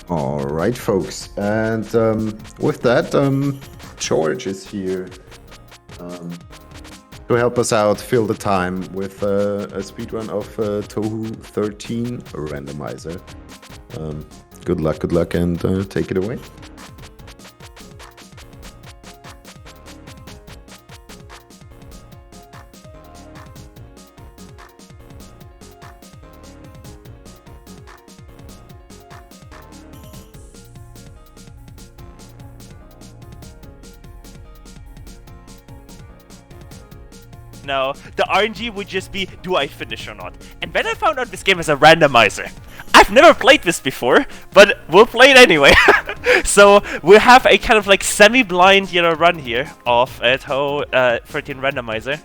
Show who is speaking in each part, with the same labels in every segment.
Speaker 1: All right, folks, and with that, George is here to help us out, fill the time with a speedrun of Tohou 13 randomizer. Good luck, and take it away.
Speaker 2: No, the RNG would just be, do I finish or not? And then I found out this game is a randomizer. I've never played this before, but we'll play it anyway. So we'll have a kind of like semi-blind, run here of Tohou 13 randomizer.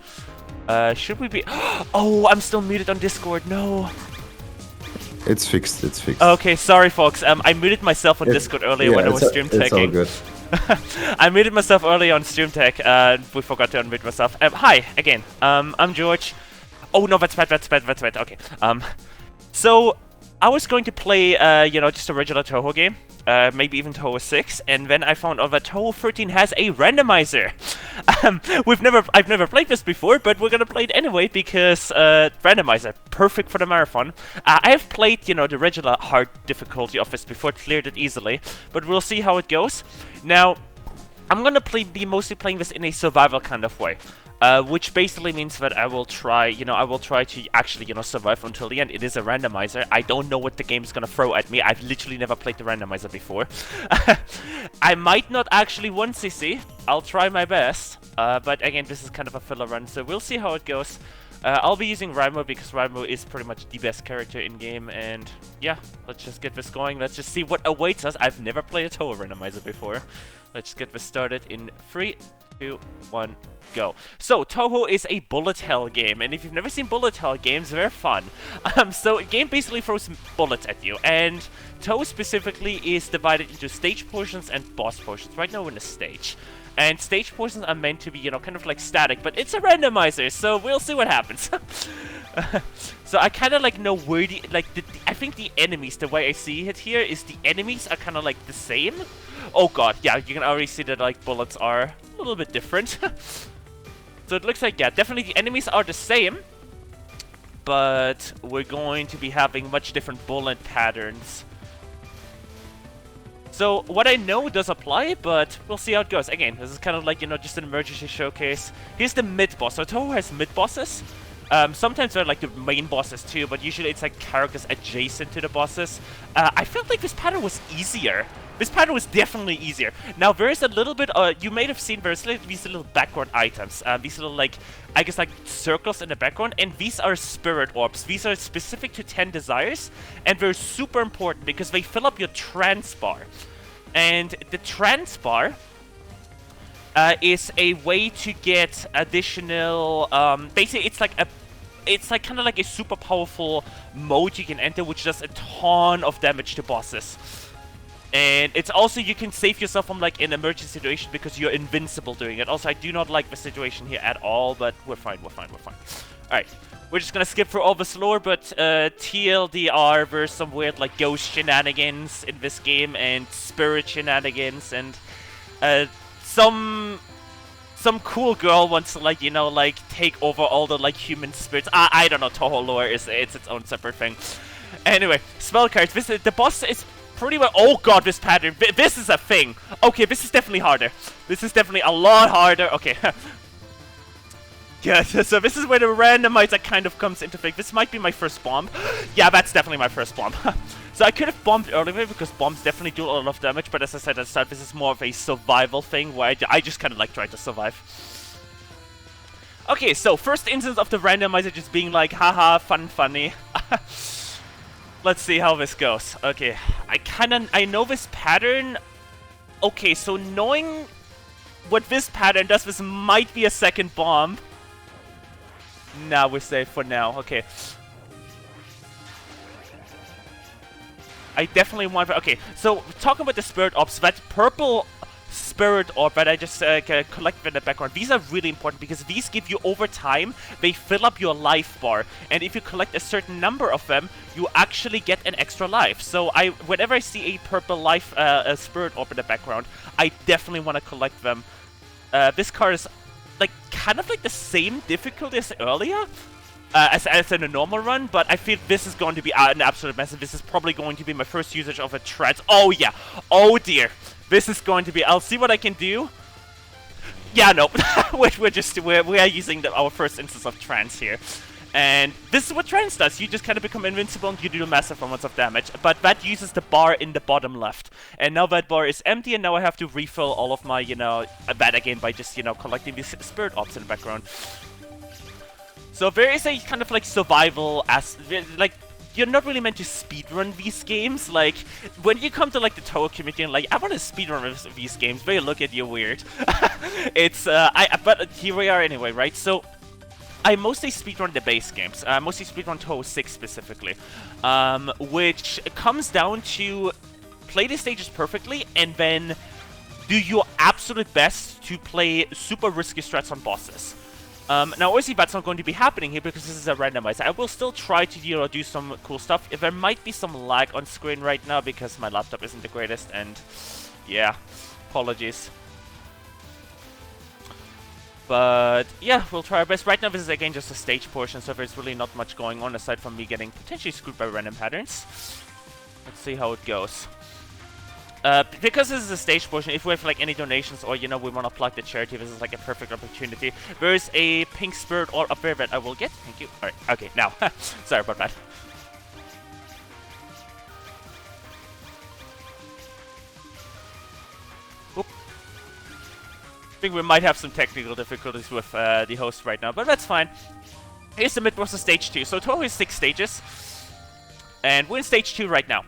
Speaker 2: Should we be? Oh, I'm still muted on Discord. No.
Speaker 1: It's fixed. It's fixed.
Speaker 2: Okay, sorry, folks. I muted myself on Discord earlier when I was stream tagging.
Speaker 1: It's all good.
Speaker 2: I muted myself earlier on stream tech, we forgot to unmute myself. Hi, again, I'm George. Oh no, that's bad, okay. So, I was going to play, just a regular Tohou game, maybe even Tohou 6, and then I found out that Tohou 13 has a randomizer. I've never played this before, but we're gonna play it anyway because, randomizer, perfect for the marathon. I have played, the regular hard difficulty of this before, cleared it easily, but we'll see how it goes. Now, I'm gonna be mostly playing this in a survival kind of way. Which basically means that I will try to actually, survive until the end. It is a randomizer. I don't know what the game is gonna throw at me. I've literally never played the randomizer before. I might not actually win CC. I'll try my best. But again, this is kind of a filler run, so we'll see how it goes. I'll be using Raimo because Raimo is pretty much the best character in game, and yeah, let's just get this going. Let's just see what awaits us. I've never played a Tohou randomizer before. Let's get this started in 3, 2, 1, go. So, Tohou is a bullet hell game, and if you've never seen bullet hell games, they're fun. So, a game basically throws bullets at you, and Tohou specifically is divided into stage portions and boss portions. Right now we're in a stage. And stage portions are meant to be, kind of like static, but it's a randomizer, so we'll see what happens. So I kind of like know where I think the enemies, the way I see it here, is the enemies are kind of like the same. Oh god, yeah, you can already see that like bullets are a little bit different. So it looks like, yeah, definitely the enemies are the same, but we're going to be having much different bullet patterns. So, what I know does apply, but we'll see how it goes. Again, this is kind of like, just an emergency showcase. Here's the mid-boss. So, Tohou has mid-bosses. Sometimes they're like the main bosses too, but usually it's like characters adjacent to the bosses. I felt like this pattern was easier. This pattern was definitely easier. Now, there is a little bit, you might have seen there's like these little background items. These little, like, I guess, like, circles in the background, and these are spirit orbs. These are specific to 10 desires, and they're super important because they fill up your trance bar. And the trance bar is a way to get additional, basically, it's like kind of like a super powerful mode you can enter, which does a ton of damage to bosses. And it's also, you can save yourself from like an emergency situation because you're invincible doing it. Also, I do not like the situation here at all, but we're fine. Alright, we're just gonna skip through all this lore, but TLDR, there's some weird like ghost shenanigans in this game, and spirit shenanigans, and some cool girl wants to like, take over all the like human spirits. I don't know, Tohou lore it's its own separate thing. Anyway, spell cards. The boss is pretty well. Oh god, this pattern. This is a thing. Okay, this is definitely harder. This is definitely a lot harder. Okay. Yeah, so this is where the randomizer kind of comes into thing. This might be my first bomb. Yeah, that's definitely my first bomb. So I could have bombed earlier because bombs definitely do a lot of damage, but as I said at the start, this is more of a survival thing where I just kind of like try to survive. Okay, so first instance of the randomizer just being like, haha, funny. Let's see how this goes. Okay, I know this pattern. Okay, so knowing what this pattern does, this might be a second bomb. Nah, we're safe for now. Okay. I definitely want... Okay, so talking about the Spirit Ops, that purple Spirit Orb that I just collected in the background. These are really important because these give you over time, they fill up your life bar. And if you collect a certain number of them, you actually get an extra life. So whenever I see a purple life a Spirit Orb in the background, I definitely want to collect them. This card is like kind of like the same difficulty as earlier. As in a normal run, but I feel this is going to be an absolute mess. And this is probably going to be my first usage of a trance. Oh yeah, oh dear, this is going to be. I'll see what I can do. Yeah, no, we are using our first instance of trance here, and this is what trance does. You just kind of become invincible and you do massive amounts of damage. But that uses the bar in the bottom left, and now that bar is empty, and now I have to refill all of my, that again by just collecting these spirit orbs in the background. So there is a kind of like survival like you're not really meant to speedrun these games. Like when you come to like the Tohou community and like I want to speedrun these games, they look at you weird. It's but here we are anyway, right? So I mostly speedrun the base games. Mostly speedrun Tohou 6 specifically, which comes down to play the stages perfectly and then do your absolute best to play super risky strats on bosses. Now, obviously, that's not going to be happening here because this is a randomizer. I will still try to, do some cool stuff. There might be some lag on screen right now because my laptop isn't the greatest, and yeah, apologies. But yeah, we'll try our best. Right now, this is again just a stage portion, so there's really not much going on aside from me getting potentially screwed by random patterns. Let's see how it goes. Because this is a stage portion, if we have like any donations or we want to plug the charity, this is like a perfect opportunity. There is a pink spirit orb up there that I will get. Thank you. Alright, okay, now. Sorry about that. Oop. I think we might have some technical difficulties with the host right now, but that's fine. Here's the mid-boss of stage 2. So Tohou is 6 stages. And we're in stage 2 right now.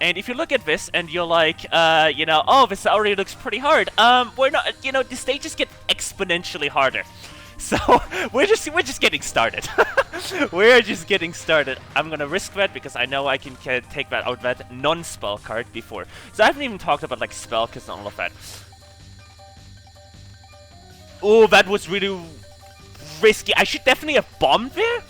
Speaker 2: And if you look at this and you're like, oh, this already looks pretty hard. We're not, the stages get exponentially harder. So we're just getting started. We're just getting started. I'm gonna risk that because I know I can take that out that non-spell card before. So I haven't even talked about like spell kills and all of that. Oh, that was really risky. I should definitely have bombed there.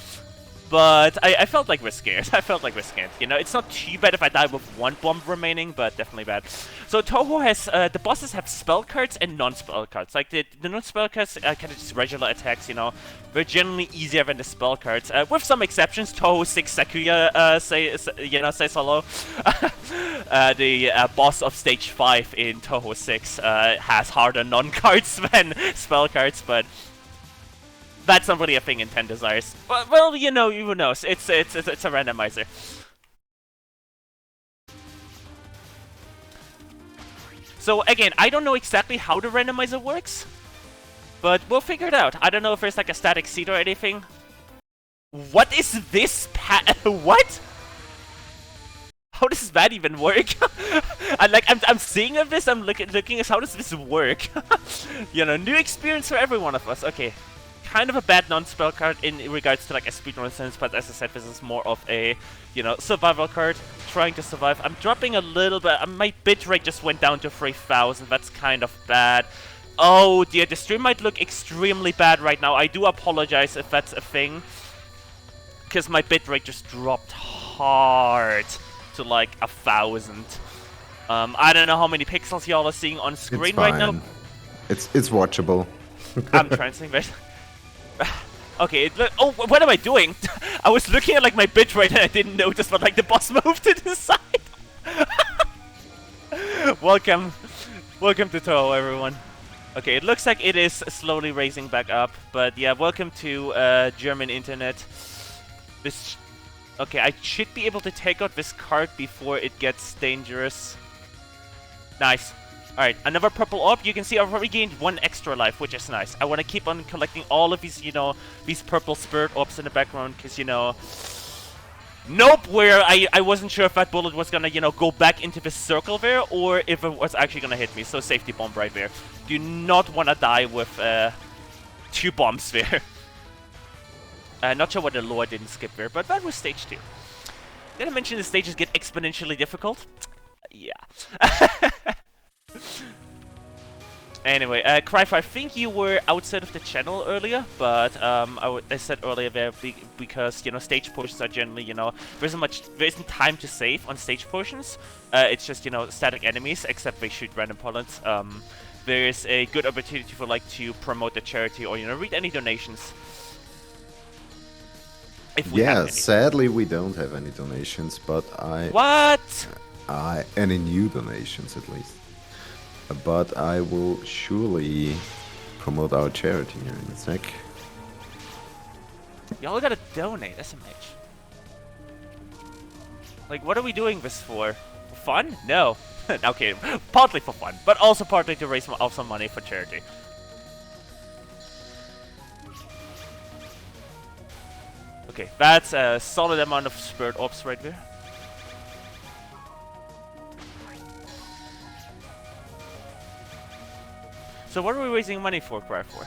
Speaker 2: But I felt like we're scared. I felt like we're scared. It's not too bad if I die with 1 bomb remaining, but definitely bad. So Tohou has, the bosses have spell cards and non-spell cards. Like the non-spell cards are kind of just regular attacks, They're generally easier than the spell cards. With some exceptions, Tohou 6 Sakuya says hello. The boss of stage 5 in Tohou 6 has harder non-cards than spell cards, but that's not really a thing in 10 Desires. Well, who knows? It's a randomizer. So again, I don't know exactly how the randomizer works, but we'll figure it out. I don't know if there's like a static seed or anything. What is this what? How does that even work? I'm seeing of this. I'm looking at how does this work? New experience for every one of us. Okay. Kind of a bad non-spell card in regards to like a speedrun sense, but as I said, this is more of a, survival card, trying to survive. I'm dropping a little bit, my bitrate just went down to 3000, that's kind of bad. Oh dear, the stream might look extremely bad right now. I do apologize if that's a thing, because my bitrate just dropped hard to like 1000. I don't know how many pixels y'all are seeing on screen right now.
Speaker 1: It's watchable.
Speaker 2: I'm translating that. Okay, oh, what am I doing? I was looking at like my bitrate and I didn't notice, but like the boss moved to the side. Welcome to Tohou, everyone. Okay, it looks like it is slowly raising back up, but yeah, welcome to German internet. Okay, I should be able to take out this card before it gets dangerous. Nice. Alright, another purple orb. You can see I've already gained 1 extra life, which is nice. I want to keep on collecting all of these, these purple spirit orbs in the background, because, nope, where I wasn't sure if that bullet was gonna, go back into the circle there, or if it was actually gonna hit me. So safety bomb right there. Do not want to die with 2 bombs there. Not sure what the lore didn't skip there, but that was stage 2. Did I mention the stages get exponentially difficult? Yeah. Anyway, Cryfire, I think you were outside of the channel earlier, but I said earlier there because you know stage portions are generally there isn't time to save on stage portions. It's just static enemies, except they shoot random bullets. There's a good opportunity for to promote the charity or read any donations. If we have any.
Speaker 1: Sadly we don't have any donations, but any new donations at least. But I will surely promote our charity here in a sec.
Speaker 2: Y'all gotta donate, SMH. Like, what are we doing this for? For fun? No. Okay, partly for fun, but also partly to raise some money for charity. Okay, that's a solid amount of spirit orbs right there. So what are we raising money for, Cry for?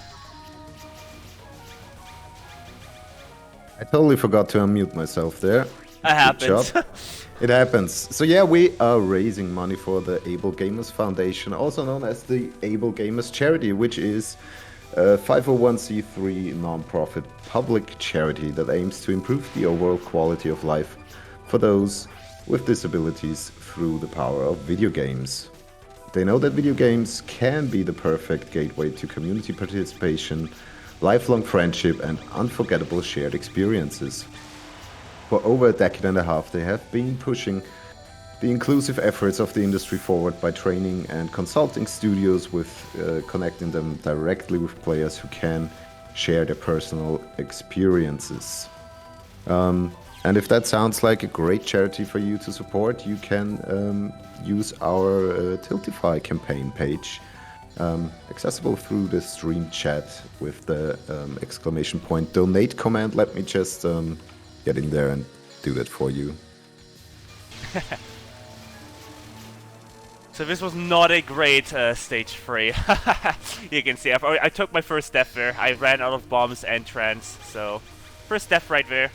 Speaker 1: I totally forgot to unmute myself there.
Speaker 2: It happens.
Speaker 1: It happens. So yeah, we are raising money for the Able Gamers Foundation, also known as the Able Gamers Charity, which is a 501c3 non-profit public charity that aims to improve the overall quality of life for those with disabilities through the power of video games. They know that video games can be the perfect gateway to community participation, lifelong friendship, and unforgettable shared experiences. For over a decade and a half, they have been pushing the inclusive efforts of the industry forward by training and consulting studios with connecting them directly with players who can share their personal experiences. And if that sounds like a great charity for you to support, you can use our Tiltify campaign page, accessible through the stream chat with the ! donate command. Let me just get in there and do that for you.
Speaker 2: So this was not a great stage 3. You can see I took my first death there. I ran out of bombs and trans, so first death right there.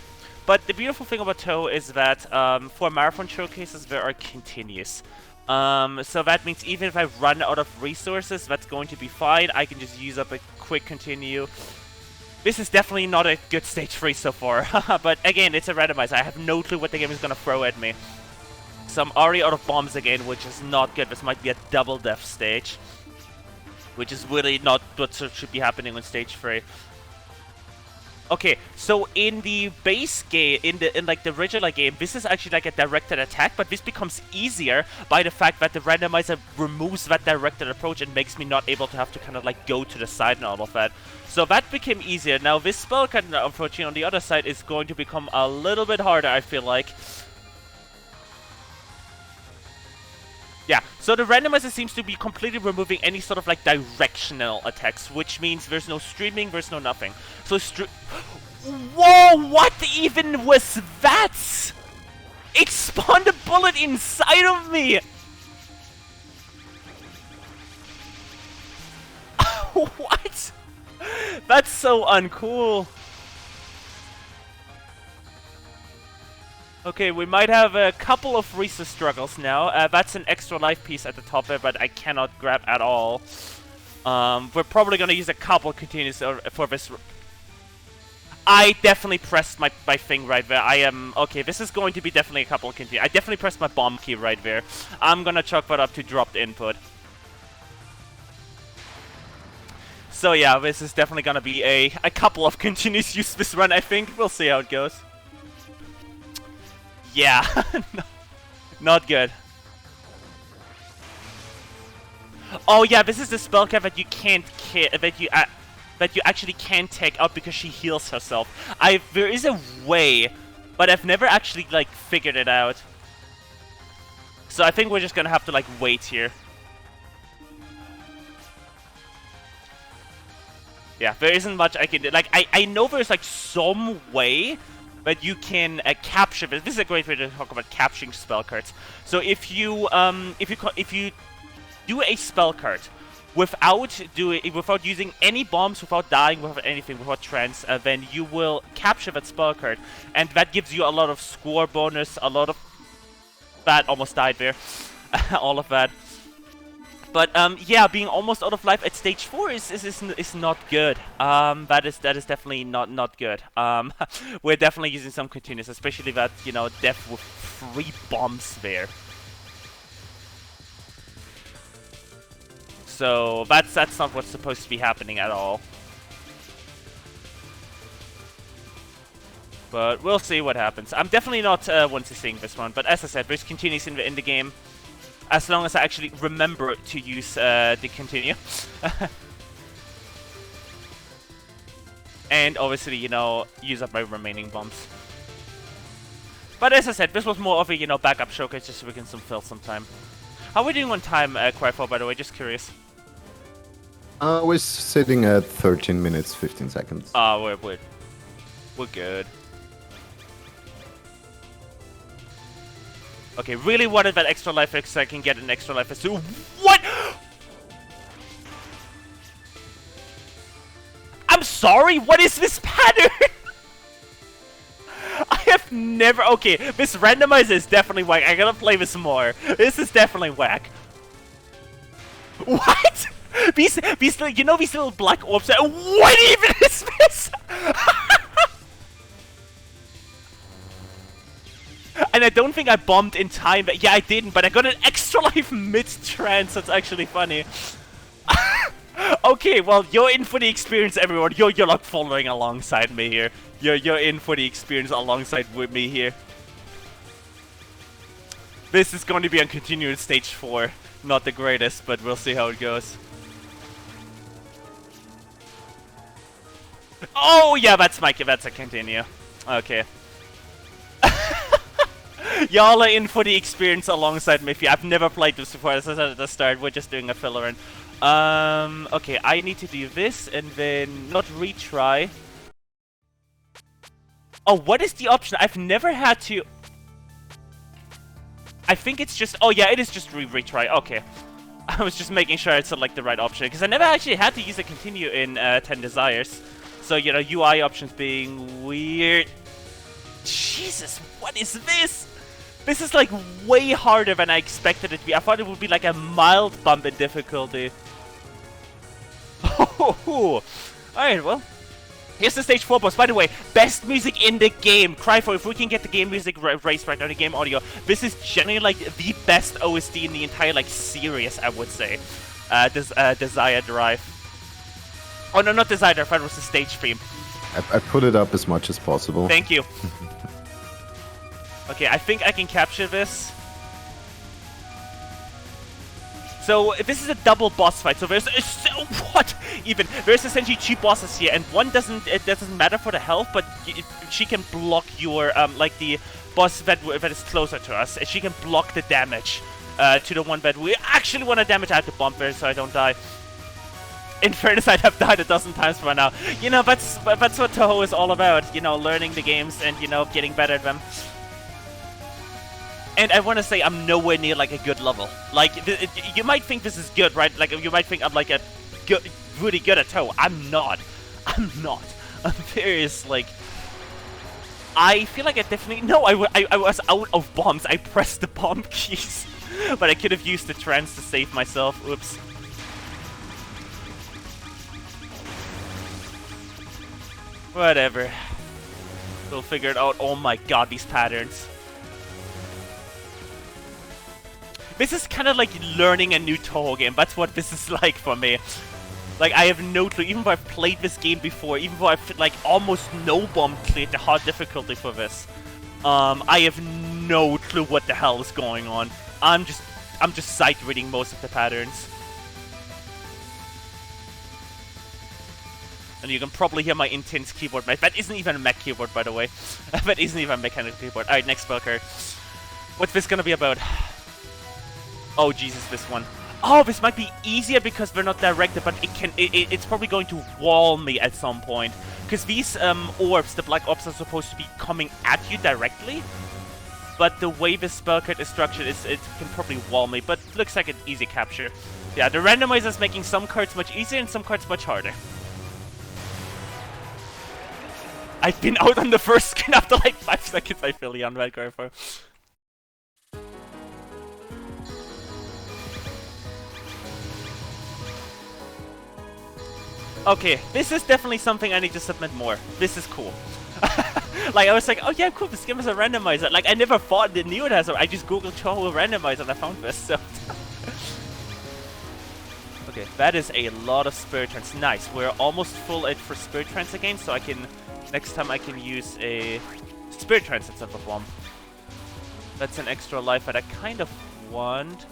Speaker 2: But the beautiful thing about Tohou is that for marathon showcases, they are continuous. So that means even if I run out of resources, that's going to be fine. I can just use up a quick continue. This is definitely not a good stage 3 so far. But again, it's a randomizer. I have no clue what the game is going to throw at me. So I'm already out of bombs again, which is not good. This might be a double death stage, which is really not what should be happening on stage 3. Okay, so in the base game, in the original game, this is actually like a directed attack, but this becomes easier by the fact that the randomizer removes that directed approach and makes me not able to have to kind of like go to the side and all of that. So that became easier. Now this spell card, unfortunately, on the other side is going to become a little bit harder, I feel like. Yeah, so the randomizer seems to be completely removing any sort of like directional attacks, which means there's no streaming, there's no nothing. So whoa, what even was that? It spawned a bullet inside of me! What? That's so uncool. Okay, we might have a couple of resource struggles now. That's an extra life piece at the top there, but I cannot grab at all. We're probably gonna use a couple continues for this. I definitely pressed my thing right there. Okay, this is going to be definitely a couple of continues. I definitely pressed my bomb key right there. I'm gonna chalk that up to dropped input. So yeah, this is definitely gonna be a couple of continues use this run, I think. We'll see how it goes. Yeah, not good. Oh yeah, this is the spell card that you can't that you actually can't take out because she heals herself. There is a way, but I've never actually like figured it out. So I think we're just gonna have to like wait here. Yeah, there isn't much I can do. Like I know there's like some way. But you can capture this. This is a great way to talk about capturing spell cards. So if you do a spell card without using any bombs, without dying, without anything, without trance, then you will capture that spell card, and that gives you a lot of score bonus, a lot of that almost died there, all of that. But yeah, being almost out of life at stage 4 is not good. That is definitely not good. We're definitely using some continuous, especially that, you know, death with 3 bombs there. So that's not what's supposed to be happening at all. But we'll see what happens. I'm definitely not one to seeing this one, but as I said, there's continues in the game. As long as I actually remember to use the continue. And obviously, you know, use up my remaining bombs. But as I said, this was more of a, you know, backup showcase just so we can fill some time. How are we doing on time, Cryfall, by the way? Just curious.
Speaker 1: We're sitting at 13 minutes, 15 seconds.
Speaker 2: Oh, we're good. Okay, really wanted that extra life so I can get an extra life as soon. What? I'm sorry, what is this pattern? I have never... Okay, this randomizer is definitely whack. I gotta play this more. This is definitely whack. What? These you know, these little black orbs. What even is this? And I don't think I bombed in time. Yeah, I didn't, but I got an extra life mid-trance. That's actually funny. Okay, well, you're in for the experience, everyone. You're like following alongside me here. You're in for the experience alongside with me here. This is going to be on continuous stage 4. Not the greatest, but we'll see how it goes. Oh yeah, that's Mikey. That's a continue. Okay. Y'all are in for the experience alongside Miffy. I've never played this before, as I said at the start. We're just doing a filler run. Okay, I need to do this and then not retry. Oh, what is the option? I've never had to... I think it's just... Oh yeah, it is just retry. Okay. I was just making sure I select the right option, because I never actually had to use a continue in 10 Desires. So, you know, UI options being weird. Jesus, what is this? This is like way harder than I expected it to be. I thought it would be like a mild bump in difficulty. Oh, alright, well. Here's the stage 4 boss. By the way, best music in the game. Cryfall, if we can get the game music raised right now, the game audio. This is generally like the best OST in the entire like series, I would say. Desire Drive. Oh no, not Desire Drive, it was the stage theme.
Speaker 1: I put it up as much as possible.
Speaker 2: Thank you. Okay, I think I can capture this. So this is a double boss fight. So there's what even? There's essentially 2 bosses here, and one doesn't matter for the health, but she can block your like the boss that is closer to us. She can block the damage to the one that we actually want to damage. I have to bump her so I don't die. In fairness, I have died 1,000 times by now. You know, that's what Tohou is all about. You know, learning the games and, you know, getting better at them. And I want to say I'm nowhere near like a good level. Like, you might think this is good, right? Like, you might think I'm like a really good at Tohou. I'm not. I'm serious, like... I feel like I definitely... No, I was out of bombs. I pressed the bomb keys. But I could have used the trance to save myself. Oops. Whatever. We'll figure it out. Oh my god, these patterns. This is kind of like learning a new Tohou game. That's what this is like for me. Like, I have no clue. Even though I've played this game before, even though I've, like, almost no bomb cleared the hard difficulty for this, I have no clue what the hell is going on. I'm just sight reading most of the patterns. And you can probably hear my intense keyboard. That isn't even a mech keyboard, by the way. That isn't even a mechanical keyboard. Alright, next spell card. What's this gonna be about? Oh, Jesus, this one. Oh, this might be easier because they're not directed, but it's probably going to wall me at some point. Because these orbs, the black orbs, are supposed to be coming at you directly. But the way the spell card is structured, it can probably wall me. But it looks like an easy capture. Yeah, the randomizer is making some cards much easier and some cards much harder. I've been out on the first skin after like 5 seconds. I feel the unread card for. Okay, this is definitely something I need to submit more. This is cool. Like, I was like, oh yeah, cool, this game has a randomizer. Like, I never thought it knew it has a... I just googled Tohou randomizer and I found this, so... Okay, that is a lot of Spirit Trance. Nice, we're almost full it for Spirit Trance again, so I can... Next time I can use a Spirit Trance instead of a bomb. That's an extra life that I kind of want.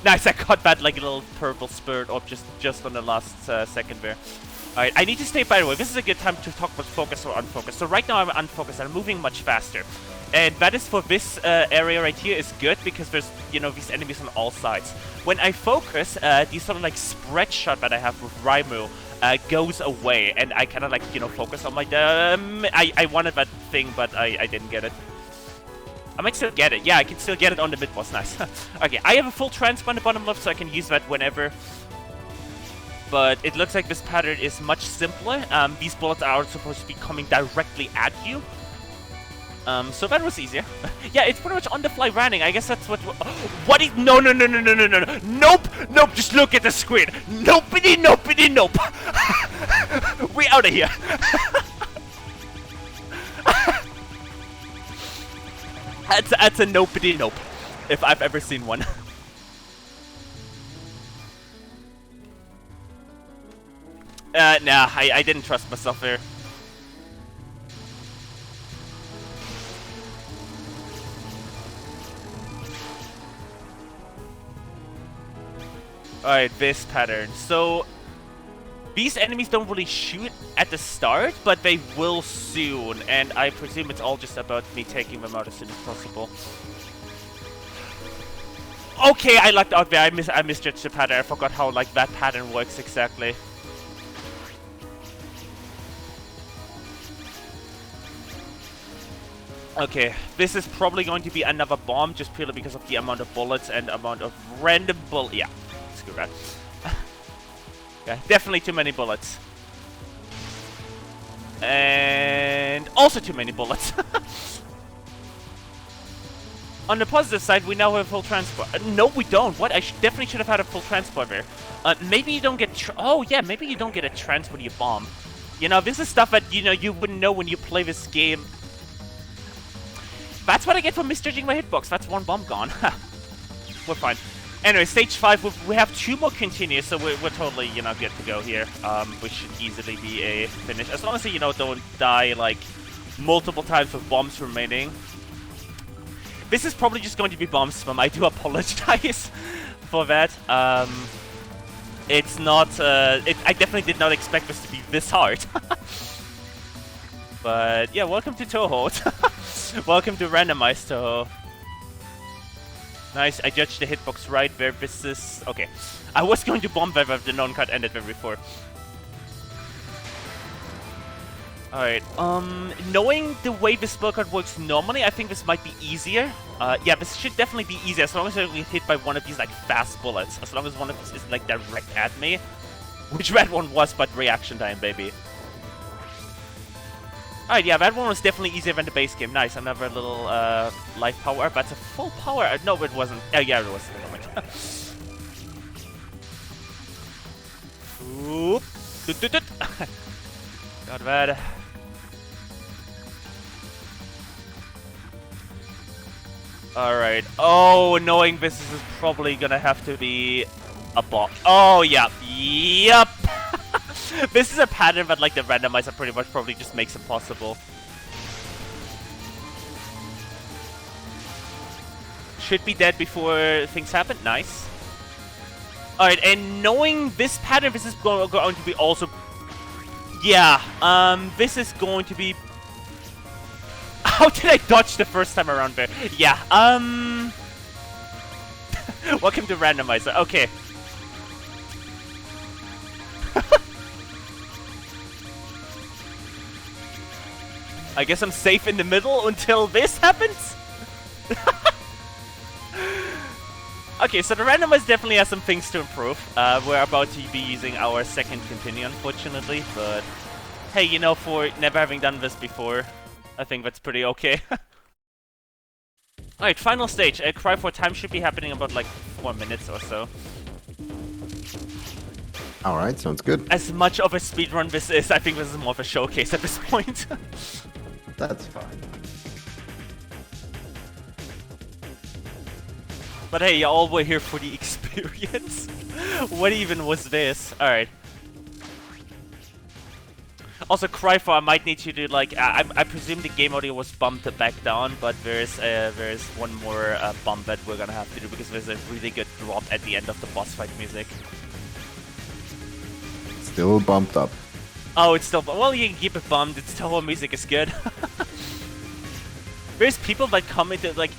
Speaker 2: Nice, I got that like a little purple spirit orb just on the last second there. Alright, I need to stay, by the way, this is a good time to talk about focus or unfocus. So right now I'm unfocused, I'm moving much faster. And that is for this area right here is good because there's, you know, these enemies on all sides. When I focus, these sort of like spread shot that I have with Raimu goes away. And I kind of like, you know, focus on my... I wanted that thing, but I didn't get it. I might still get it. Yeah, I can still get it on the mid-boss. Nice. Okay, I have a full transfer on the bottom left, so I can use that whenever. But it looks like this pattern is much simpler. These bullets are supposed to be coming directly at you. So that was easier. Yeah, it's pretty much on the fly running. I guess that's what... What is... No. Nope. Just look at the screen. Nopey. Nope. We out of here. That's a nopey nope, if I've ever seen one. Nah, I didn't trust myself there. Alright, this pattern. So, these enemies don't really shoot at the start, but they will soon, and I presume it's all just about me taking them out as soon as possible. Okay, I lucked out there. I misjudged the pattern. I forgot how like that pattern works exactly. Okay, this is probably going to be another bomb, just purely because of the amount of bullets and amount of random yeah, screw that. Yeah, definitely too many bullets. And also too many bullets. On the positive side, we now have full transport. No, we don't. What? I definitely should have had a full transport there. Maybe you don't get... oh, yeah, maybe you don't get a transport you bomb. You know, this is stuff that, you know, you wouldn't know when you play this game. That's what I get for misjudging my hitbox. That's one bomb gone. We're fine. Anyway, stage 5, we have 2 more continues, so we're totally, you know, good to go here. We should easily be a finish. As long as you know, don't die, like, multiple times with bombs remaining. This is probably just going to be bomb spam. I do apologize for that. It's not, I definitely did not expect this to be this hard. But, yeah, welcome to Tohou. Welcome to randomized Tohou. Nice, I judged the hitbox right where this is... okay. I was going to bomb that if the non-cut ended there before. Alright, knowing the way this spell card works normally, I think this might be easier. Yeah, this should definitely be easier as long as I get hit by one of these, like, fast bullets. As long as one of these isn't, like, direct at me. Which that one was, but reaction time, baby. Alright, yeah, that one was definitely easier than the base game. Nice, another little life power. That's a full power. No, it wasn't. Oh, yeah, it was. Oop. Got that. Alright. Oh, knowing this is probably gonna have to be a bot. Oh, yeah. Yep. This is a pattern that, like, the randomizer pretty much probably just makes it possible. Should be dead before things happen. Nice. Alright, and knowing this pattern, this is going to be also... yeah, this is going to be... how did I dodge the first time around there? Yeah, welcome to randomizer. Okay. I guess I'm safe in the middle until this happens? Okay, so the randomizer definitely has some things to improve. We're about to be using our second continue, unfortunately, but hey, you know, for never having done this before, I think that's pretty okay. Alright, final stage. Cry for time should be happening about like 4 minutes or so.
Speaker 1: Alright, sounds good.
Speaker 2: As much of a speedrun this is, I think this is more of a showcase at this point.
Speaker 1: That's fine.
Speaker 2: But hey, y'all were here for the experience. What even was this? Alright. Also, Cryfor, I might need you to like. I presume the game audio was bumped back down, but there's one more bump that we're gonna have to do because there's a really good drop at the end of the boss fight music.
Speaker 1: Still bumped up.
Speaker 2: Oh, it's still. Well, you can keep it bumped. It's Tohou music is good. There's people that commented like,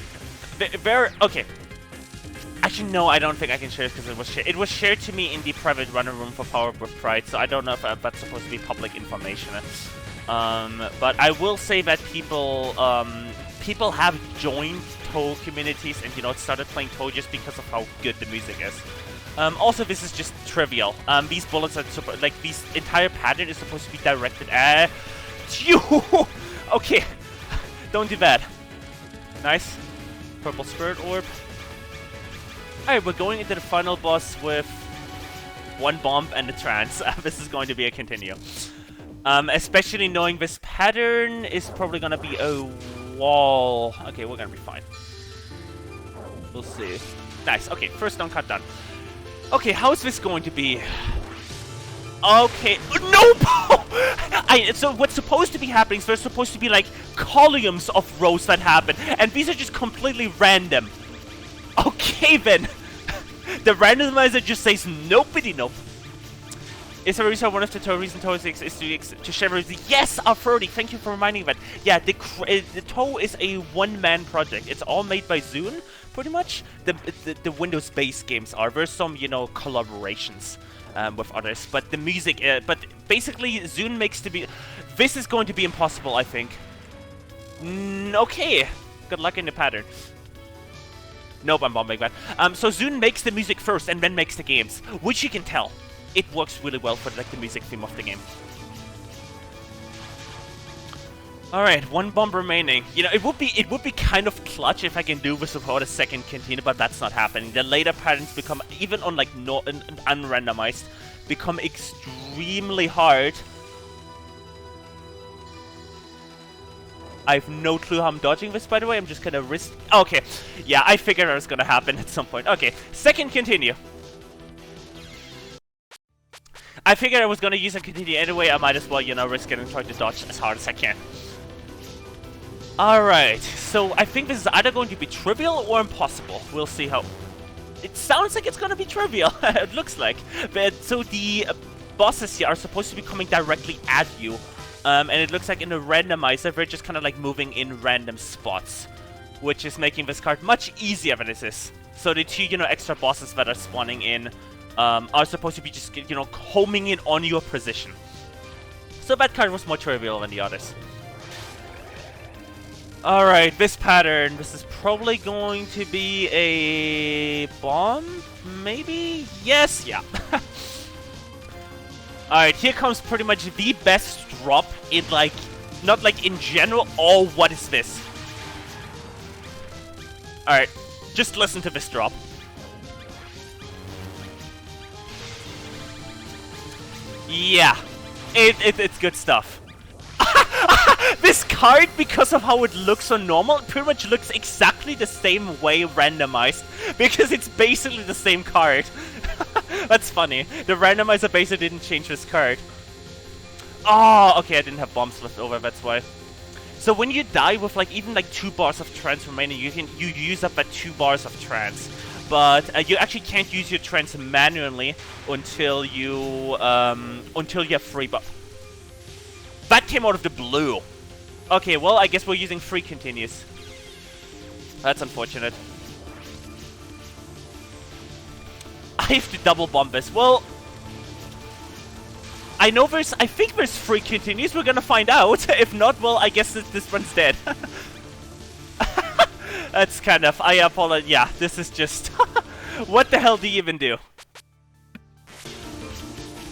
Speaker 2: okay. Actually, no, I don't think I can share it because it was shared to me in the private runner room for Power with Pride, so I don't know if that's supposed to be public information. But I will say that people have joined Tohou communities and started playing Tohou just because of how good the music is. Also, this is just trivial. These bullets are this entire pattern is supposed to be directed at you. Okay, don't do that. Nice, purple spirit orb. Alright, we're going into the final boss with one bomb and a trance. This is going to be a continue. Especially knowing this pattern is probably going to be a wall. Okay, we're going to be fine. We'll see. Nice. Okay, first down cut done. Okay, how is this going to be? Okay. Nope! So what's supposed to be happening is there's supposed to be like columns of rows that happen. And these are just completely random. Okay then. The randomizer just says nopey nope. Is there a reason one of the reason Tohou is to share with you? Yes, R30, thank you for reminding that. Yeah, the Tohou is a one-man project. It's all made by Zune, pretty much. The Windows-based games are. There's some, collaborations with others. But the music, but basically Zune makes this is going to be impossible, I think. Okay. Good luck in the pattern. Nope, I'm bombing that. So Zune makes the music first and then makes the games, which you can tell. It works really well for the music theme of the game. Alright, one bomb remaining. It would be kind of clutch if I can do this without a second cantina, but that's not happening. The later patterns become, even on unrandomized, become extremely hard. I have no clue how I'm dodging this, by the way. I'm just gonna risk... Okay. Yeah, I figured it was gonna happen at some point. Okay, second continue. I figured I was gonna use a continue anyway. I might as well, risk it and try to dodge as hard as I can. Alright, so I think this is either going to be trivial or impossible. We'll see how... It sounds like it's gonna be trivial. It looks like. But so the bosses here are supposed to be coming directly at you. And it looks like in a randomizer, they're just kind of like moving in random spots, which is making this card much easier than this is. So the two, extra bosses that are spawning in are supposed to be just, homing in on your position. So that card was more trivial than the others. Alright, this pattern. This is probably going to be a bomb? Maybe? Yes, yeah. Alright, here comes pretty much the best drop in not in general. Oh, what is this? Alright, just listen to this drop. Yeah, it's good stuff. This card, because of how it looks on normal, it pretty much looks exactly the same way randomized, because it's basically the same card. That's funny. The randomizer basically didn't change this card. Oh, okay, I didn't have bombs left over, that's why. So when you die with even 2 bars of trance remaining, you use up that 2 bars of trance. But you actually can't use your trance manually until you have 3 buffs. That came out of the blue. Okay, well, I guess we're using 3 continues. That's unfortunate. I have to double bomb this. Well, I think there's 3 continues. We're gonna find out. If not, well, I guess this one's dead. That's kind of... I apologize. Yeah, this is just... What the hell do you even do?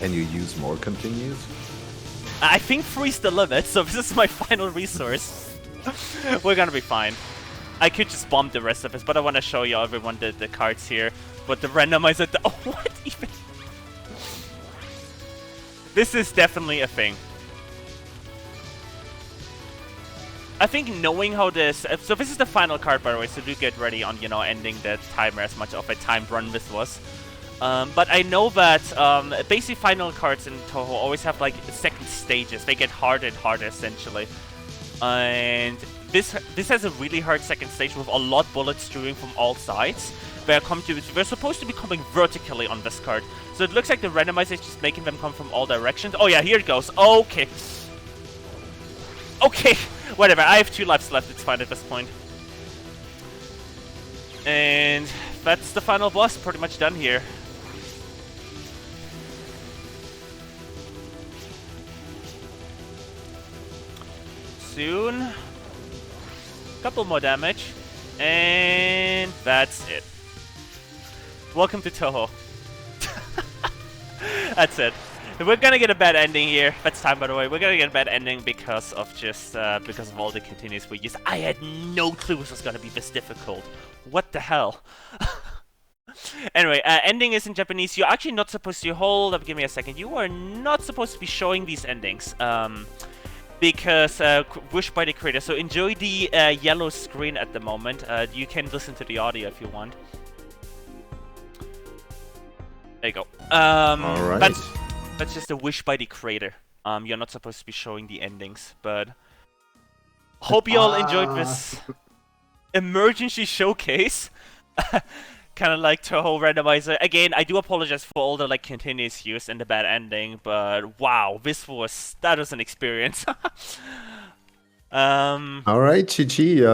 Speaker 1: And you use more continues?
Speaker 2: I think 3's the limit, so this is my final resource. We're gonna be fine. I could just bomb the rest of this, but I want to show you everyone the cards here. But the randomizer... Oh, what even? This is definitely a thing. I think knowing how this... So this is the final card, by the way, so do get ready on, you know, ending the timer as much of a timed run this was. But I know that basic final cards in Tohou always have, like, second stages. They get harder and harder, essentially. And this has a really hard second stage with a lot of bullets streaming from all sides. They're supposed to be coming vertically on this card. So it looks like the randomizer is just making them come from all directions. Oh yeah, here it goes. Okay. Okay, whatever. I have 2 lives left. It's fine at this point. And that's the final boss. Pretty much done here. Soon. Couple more damage. And that's it. Welcome to Tohou. That's it. We're gonna get a bad ending here. That's time, by the way. We're gonna get a bad ending because of just because of all the continues we used. I had no clue this was gonna be this difficult. What the hell? Anyway, ending is in Japanese. You're actually not supposed to hold up. Give me a second. You are not supposed to be showing these endings. Because wished by the creator. So enjoy the yellow screen at the moment. You can listen to the audio if you want. There you go.
Speaker 1: Alright.
Speaker 2: That's just a wish by the creator. You're not supposed to be showing the endings, but hope you all enjoyed this emergency showcase. Kind of like Tohou randomizer. Again, I do apologize for all the like continuous use and the bad ending, but wow, that was an experience.
Speaker 1: Alright, GG.